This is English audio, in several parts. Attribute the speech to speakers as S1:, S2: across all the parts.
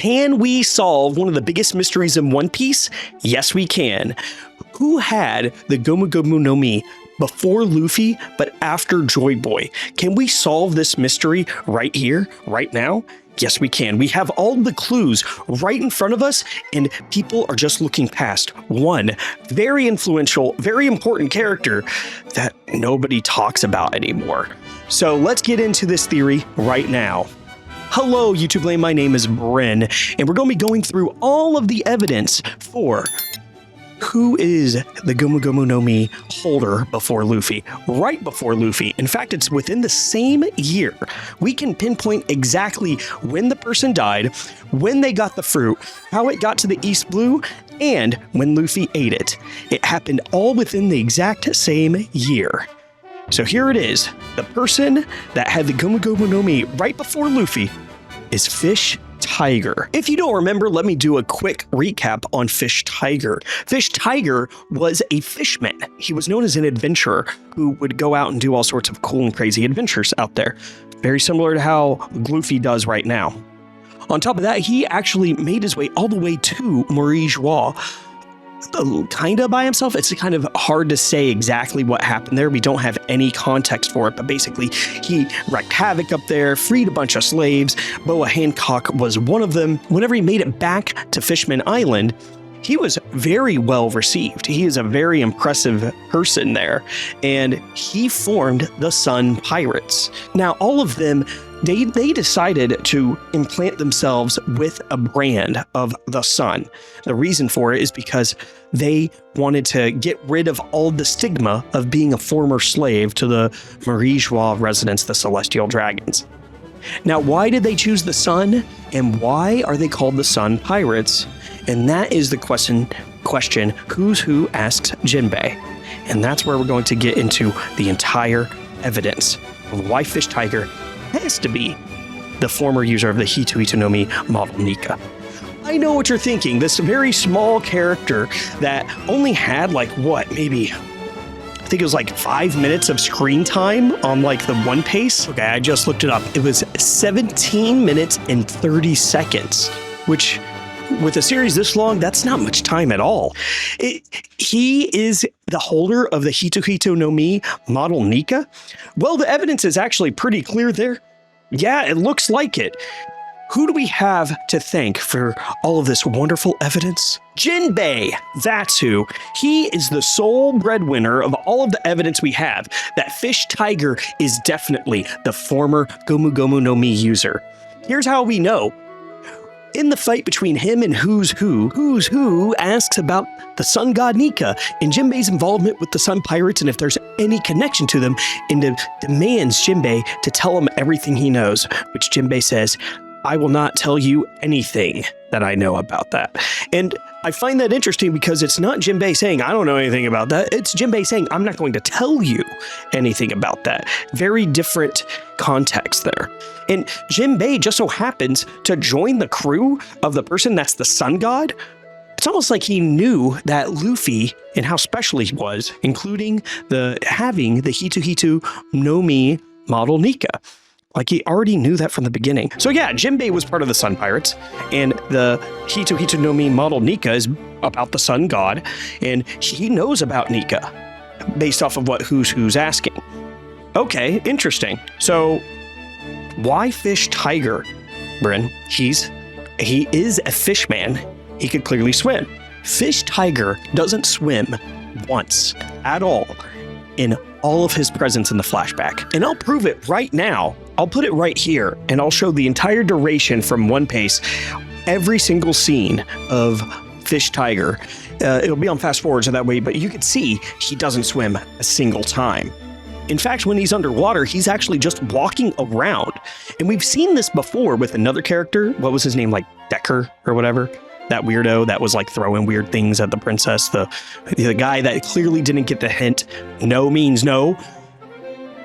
S1: Can we solve one of the biggest mysteries in One Piece? Yes, we can. Who had the Gomu Gomu no Mi before Luffy, but after Joy Boy? Can we solve this mystery right here, right now? Yes, we can. We have all the clues right in front of us, and people are just looking past one very influential, very important character that nobody talks about anymore. So let's get into this theory right now. Hello, YouTube land. My name is Bryn, and we're going to be going through all of the evidence for who is the Gomu Gomu no Mi holder before Luffy, right before Luffy. In fact, it's within the same year. We can pinpoint exactly when the person died, when they got the fruit, how it got to the East Blue, and when Luffy ate it. It happened all within the exact same year. So here it is. The person that had the Gomu Gomu no Mi right before Luffy is Fish Tiger. If you don't remember, let me do a quick recap on Fish Tiger. Fish Tiger was a fishman. He was known as an adventurer who would go out and do all sorts of cool and crazy adventures out there. Very similar to how Luffy does right now. On top of that, he actually made his way all the way to Joie, kind of by himself. It's kind of hard to say exactly what happened there. We don't have any context for it, but basically he wreaked havoc up there, freed a bunch of slaves. Boa Hancock was one of them. Whenever he made it back to Fishman Island, he was very well received. He is a very impressive person there, and he formed the Sun Pirates. Now, all of them, they decided to implant themselves with a brand of the sun. The reason for it is because they wanted to get rid of all the stigma of being a former slave to the Joie residents, the Celestial Dragons. Now, why did they choose the sun, and why are they called the Sun Pirates? And that is the question who's who asks Jinbei. And that's where we're going to get into the entire evidence of why Fish Tiger has to be the former user of the Hito Hito no Mi model Nika. I know what you're thinking. This very small character that only had maybe I think it was 5 minutes of screen time on the One Piece. Okay, I just looked it up. It was 17 minutes and 30 seconds, which with a series this long, that's not much time at all. He is the holder of the Hito Hito no Mi model Nika. Well, the evidence is actually pretty clear there. Yeah, it looks like it. Who do we have to thank for all of this wonderful evidence? Jinbei, that's who. He is the sole breadwinner of all of the evidence we have that Fish Tiger is definitely the former Gomu Gomu no Mi user. Here's how we know. In the fight between him and Who's Who asks about the Sun God Nika and Jinbei's involvement with the Sun Pirates and if there's any connection to them, and demands Jinbei to tell him everything he knows, which Jinbei says, "I will not tell you anything that I know about that." And I find that interesting because it's not Jinbei saying, "I don't know anything about that." It's Jinbei saying, "I'm not going to tell you anything about that." Very different context there. And Jinbei just so happens to join the crew of the person that's the sun god. It's almost like he knew that Luffy and how special he was, including having the Hito Hito no Mi model Nika. Like he already knew that from the beginning. So yeah, Jinbei was part of the Sun Pirates, and the Hito Hito no Mi model Nika is about the sun god, and he knows about Nika based off of what Who's asking. Okay, interesting. So why Fish Tiger, Bryn? He is a fish man. He could clearly swim. Fish Tiger doesn't swim once at all in all of his presence in the flashback. And I'll prove it right now. I'll put it right here, and I'll show the entire duration from One Piece, every single scene of Fish Tiger. It'll be on fast forward so that way, but you can see he doesn't swim a single time. In fact, when he's underwater, he's actually just walking around. And we've seen this before with another character. What was his name? Decker or whatever? That weirdo that was throwing weird things at the princess. The guy that clearly didn't get the hint. No means no.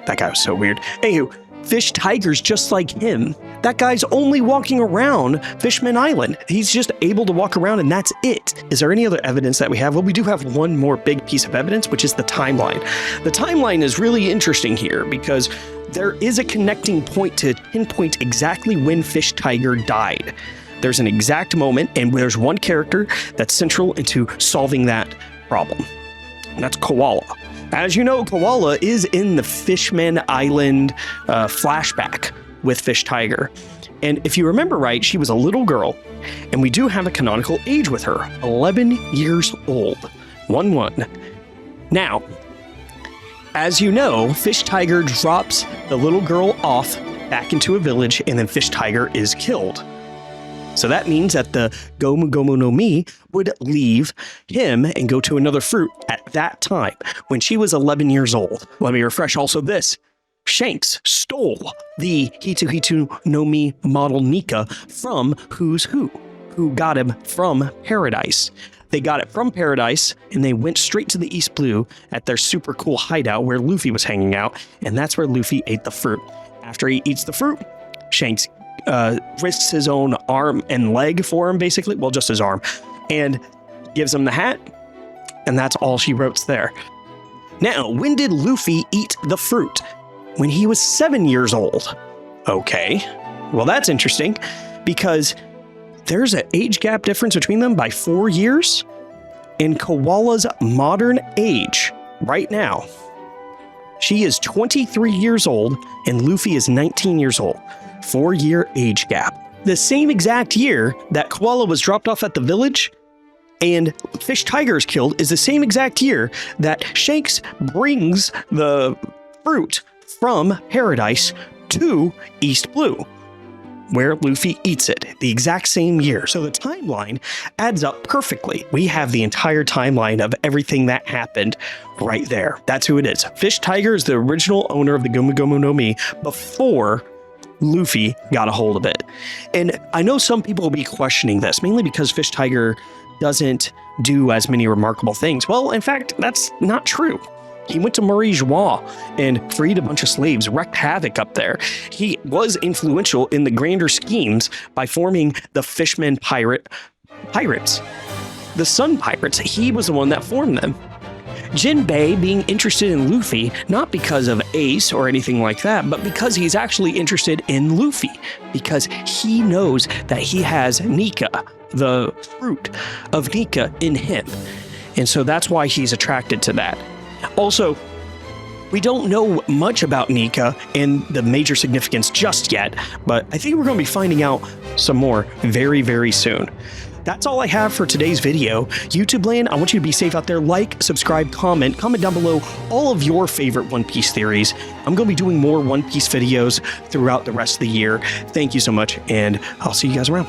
S1: That guy was so weird. Anywho, Fish Tiger's just like him. That guy's only walking around Fishman Island. He's just able to walk around and that's it. Is there any other evidence that we have? Well, we do have one more big piece of evidence, which is the timeline. The timeline is really interesting here because there is a connecting point to pinpoint exactly when Fish Tiger died. there's an exact moment, and there's one character that's central into solving that problem. And that's Koala. As you know, Koala is in the Fishman Island flashback with Fish Tiger. And if you remember right, she was a little girl, and we do have a canonical age with her, 11 years old. 1-1. Now, as you know, Fish Tiger drops the little girl off back into a village, and then Fish Tiger is killed. So that means that the Gomu Gomu no Mi would leave him and go to another fruit at that time, when she was 11 years old. Let me refresh also this. Shanks stole the Hitu Hitu no Mi model Nika from Who's Who got him from Paradise. They got it from Paradise, and they went straight to the East Blue at their super cool hideout where Luffy was hanging out, and that's where Luffy ate the fruit. After he eats the fruit, Shanks risks his own arm and leg for him, basically. Well, just his arm. And gives him the hat, and that's all she wrote there. Now, when did Luffy eat the fruit? When he was 7 years old. Okay, well that's interesting, because there's an age gap difference between them by 4 years. In Koala's modern age, right now, she is 23 years old and Luffy is 19 years old. 4-year age gap. The same exact year that Koala was dropped off at the village and Fish Tiger is killed is the same exact year that Shanks brings the fruit from Paradise to East Blue, where Luffy eats it, the exact same year. So the timeline adds up perfectly. We have the entire timeline of everything that happened right there. That's who it is. Fish Tiger is the original owner of the Gomu Gomu no Mi before Luffy got a hold of it. And I know some people will be questioning this, mainly because Fish Tiger doesn't do as many remarkable things. Well, in fact, that's not true. He went to Murray Joie and freed a bunch of slaves, wreaked havoc up there. He was influential in the grander schemes by forming the Fishman Pirates. The Sun Pirates, he was the one that formed them. Jinbei being interested in Luffy, not because of Ace or anything like that, but because he's actually interested in Luffy, because he knows that he has Nika, the fruit of Nika, in him. And so that's why he's attracted to that. Also, we don't know much about Nika and the major significance just yet, but I think we're going to be finding out some more very, very soon. That's all I have for today's video. YouTube land, I want you to be safe out there. Like, subscribe, comment down below all of your favorite One Piece theories. I'm going to be doing more One Piece videos throughout the rest of the year. Thank you so much, and I'll see you guys around.